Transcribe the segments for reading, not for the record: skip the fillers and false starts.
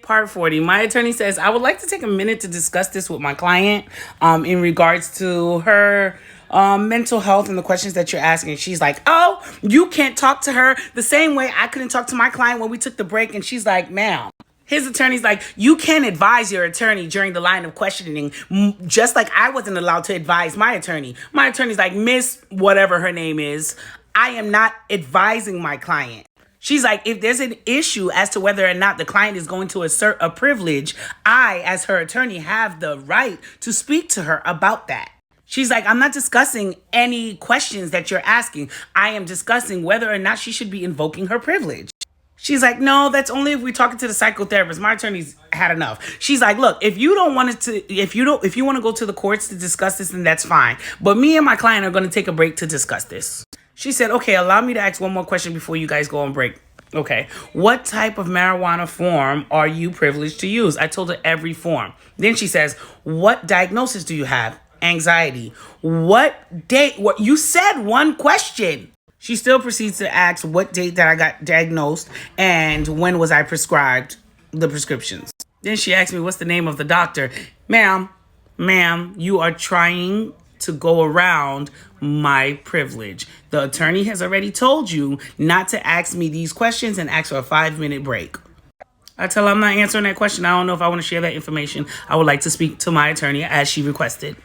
Part 40. My attorney says, I would like to take a minute to discuss this with my client in regards to her mental health and the questions that you're asking. She's like, oh, you can't talk to her the same way I couldn't talk to my client when we took the break. And she's like, ma'am. His attorney's like, you can't advise your attorney during the line of questioning, just like I wasn't allowed to advise my attorney. My attorney's like, Miss, whatever her name is, I am not advising my client. She's like, if there's an issue as to whether or not the client is going to assert a privilege, I, as her attorney, have the right to speak to her about that. She's like, I'm not discussing any questions that you're asking. I am discussing whether or not she should be invoking her privilege. She's like, no, that's only if we're talking to the psychotherapist. My attorney's had enough. She's like, look, if you want to go to the courts to discuss this, then that's fine. But me and my client are going to take a break to discuss this. She said, okay, allow me to ask one more question before you guys go on break. Okay. What type of marijuana form are you privileged to use? I told her every form. Then she says, what diagnosis do you have? Anxiety. What date? What you said one question. She still proceeds to ask what date that I got diagnosed and when was I prescribed the prescriptions. Then she asked me, what's the name of the doctor? Ma'am, you are trying to go around my privilege. The attorney has already told you not to ask me these questions and ask for a 5-minute break. I tell her I'm not answering that question. I don't know if I want to share that information. I would like to speak to my attorney as she requested.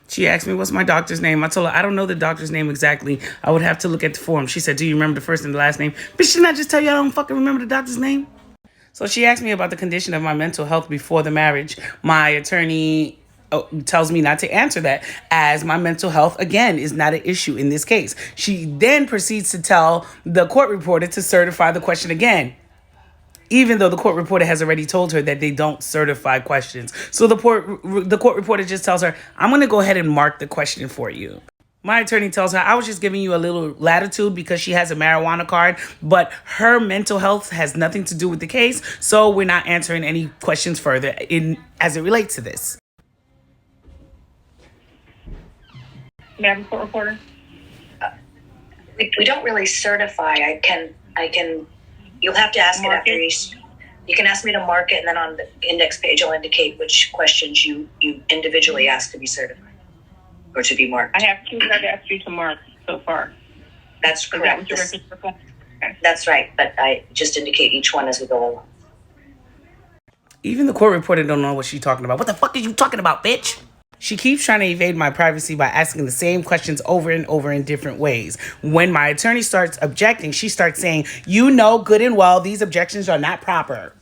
She asked me, what's my doctor's name? I told her, I don't know the doctor's name exactly. I would have to look at the form. She said, do you remember the first and the last name? But didn't I just tell you I don't fucking remember the doctor's name? So she asked me about the condition of my mental health before the marriage. My attorney tells me not to answer that, as my mental health, again, is not an issue in this case. She then proceeds to tell the court reporter to certify the question again, even though the court reporter has already told her that they don't certify questions. So the court reporter just tells her, I'm going to go ahead and mark the question for you. My attorney tells her, I was just giving you a little latitude because she has a marijuana card, but her mental health has nothing to do with the case, so we're not answering any questions further as it relates to this. Madam Court Reporter? We don't really certify. I can, you'll have to ask it after you can ask me to mark it, and then on the index page, I'll indicate which questions you individually ask to be certified or to be marked. I have 2 that I've asked you to mark so far. That's correct. Is that what you're referring to? Okay. That's right, but I just indicate each one as we go along. Even the court reporter don't know what she's talking about. What the fuck are you talking about, bitch? She keeps trying to evade my privacy by asking the same questions over and over in different ways. When my attorney starts objecting, she starts saying, you know good and well these objections are not proper.